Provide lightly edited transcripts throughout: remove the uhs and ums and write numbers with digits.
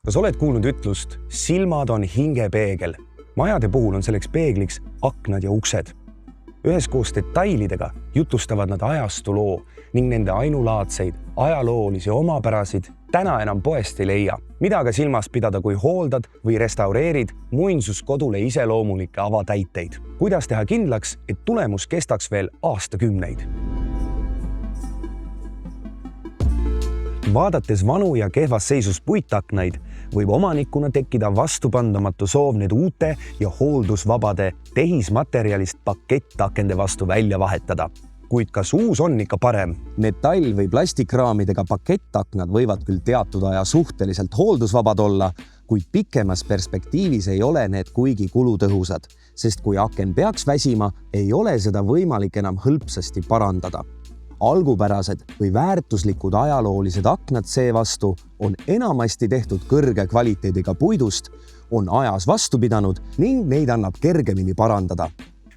Kas oled kuulnud ütlust, silmad on hingepeegel? Majade puhul on selleks peegliks aknad ja uksed. Üheskoos detailidega jutustavad nad ajastu loo ning nende ainulaadseid ajaloolisi omapärasid täna enam poest ei leia. Mida aga silmas pidada, kui hooldad või restaureerid muinsuskodule iseloomulikke avatäiteid? Kuidas teha kindlaks, et tulemus kestaks veel aastakümneid? Vaadates vanu ja kehvas seisus puitaknaid, võib omanikuna tekkida vastupandamatu soov need uute ja hooldusvabade tehismaterjalist pakettakende vastu välja vahetada. Kuid kas uus on ikka parem? Metall- või plastikraamidega pakettaknad võivad küll teatud aja suhteliselt hooldusvabad olla, kuid pikemas perspektiivis ei ole need kuigi kulutõhusad, sest kui aken peaks väsima, ei ole seda võimalik enam hõlpsasti parandada. Algupärased või väärtuslikud ajaloolised aknad seevastu on enamasti tehtud kõrge kvaliteediga puidust, on ajas vastu pidanud ning neid annab kergemini parandada.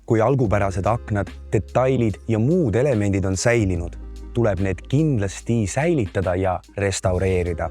Kui algupärased aknad, detailid ja muud elemendid on säilinud, tuleb need kindlasti säilitada ja restaureerida.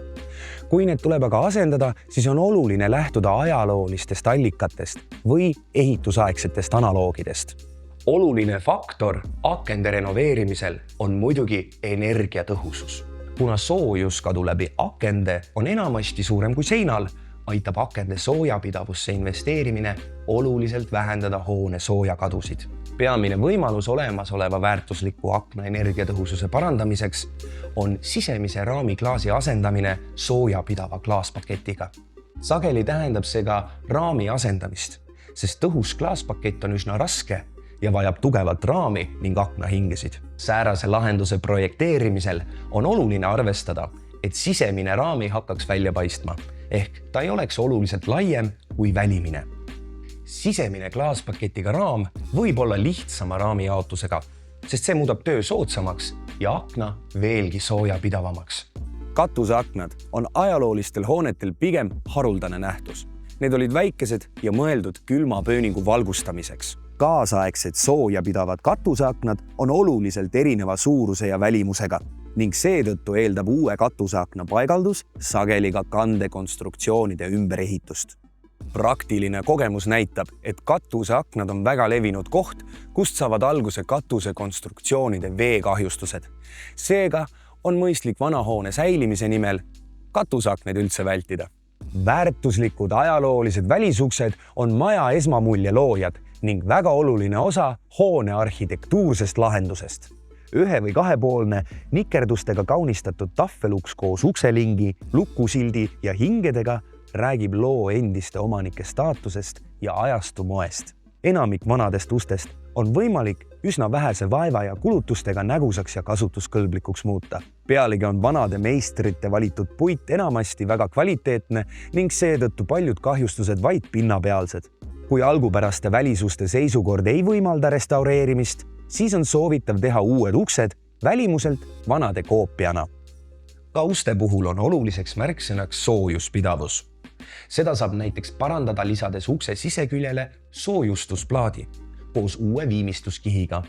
Kui need tuleb aga asendada, siis on oluline lähtuda ajaloolistest allikatest või ehitusaegsetest analoogidest. Oluline faktor akende renoveerimisel on muidugi energiatõhusus. Kuna soojuskadu läbi akende on enamasti suurem kui seinal, aitab akende soojapitavusse investeerimine oluliselt vähendada hoone soojakadusid. Peamine võimalus olemasoleva väärtusliku akna energiatõhususe parandamiseks on sisemise raamiklaasi asendamine soojapidava klaaspaketiga. Sageli tähendab see ka raami asendamist, sest tõhus klaaspakett on üsna raske ja vajab tugevat raami ning aknahingesid. Säärase lahenduse projekteerimisel on oluline arvestada, et sisemine raami hakkaks välja paistma, ehk ta ei oleks oluliselt laiem kui välimine. Sisemine klaaspaketiga raam võib olla lihtsama raamijaotusega, sest see muudab töö soodsamaks ja akna veelgi soojapidavamaks. Katuseaknad on ajaloolistel hoonetel pigem haruldane nähtus. Need olid väikesed ja mõeldud külma pööningu valgustamiseks. Kaasaegsed soojapidavad katuseaknad on oluliselt erineva suuruse ja välimusega ning seetõttu eeldab uue katuseakna paigaldus sageli ka kandekonstruktsioonide ümberehitust. Praktiline kogemus näitab, et katuseaknad on väga levinud koht, kust saavad alguse katusekonstruktsioonide veekahjustused. Seega on mõistlik vanahoone säilimise nimel katuseakneid üldse vältida. Väärtuslikud ajaloolised välisuksed on maja esmamulje loojad ning väga oluline osa hoone arhitektuursest lahendusest. Ühe- või kahepoolne nikerdustega kaunistatud tahveluks koos ukselingi, lukusildi ja hingedega räägib loo endiste omanike staatusest ja ajastu moest. Enamik vanadest ustest on võimalik üsna vähese vaeva ja kulutustega nägusaks ja kasutuskõlblikuks muuta. Pealegi on vanade meistrite valitud puit enamasti väga kvaliteetne ning seetõttu paljud kahjustused vaid pinnapealsed. Kui algupäraste välisuste seisukord ei võimalda restaureerimist, siis on soovitav teha uued uksed välimuselt vanade koopiana. Ka uste puhul on oluliseks märksõnaks soojuspidavus. Seda saab näiteks parandada lisades ukse siseküljele soojustusplaadi koos uue viimistluskihiga.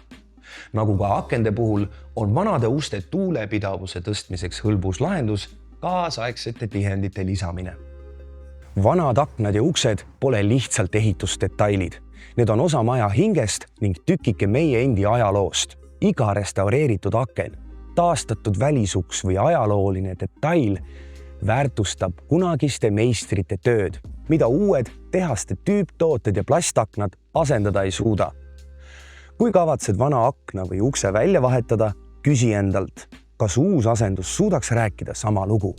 Nagu ka akende puhul on vanade uste tuulepidavuse tõstmiseks hõlbus lahendus kaasaegsete tihendite lisamine. Vanad aknad ja uksed pole lihtsalt ehitusdetailid. Need on osa maja hingest ning tükike meie endi ajaloost. Iga restaureeritud aken, taastatud välisuks või ajalooline detail väärtustab kunagiste meistrite tööd, mida uued tehaste tüüptooted ja plastaknad asendada ei suuda. Kui kavatsed vana akna või ukse välja vahetada, küsi endalt, kas uus asendus suudaks rääkida sama lugu.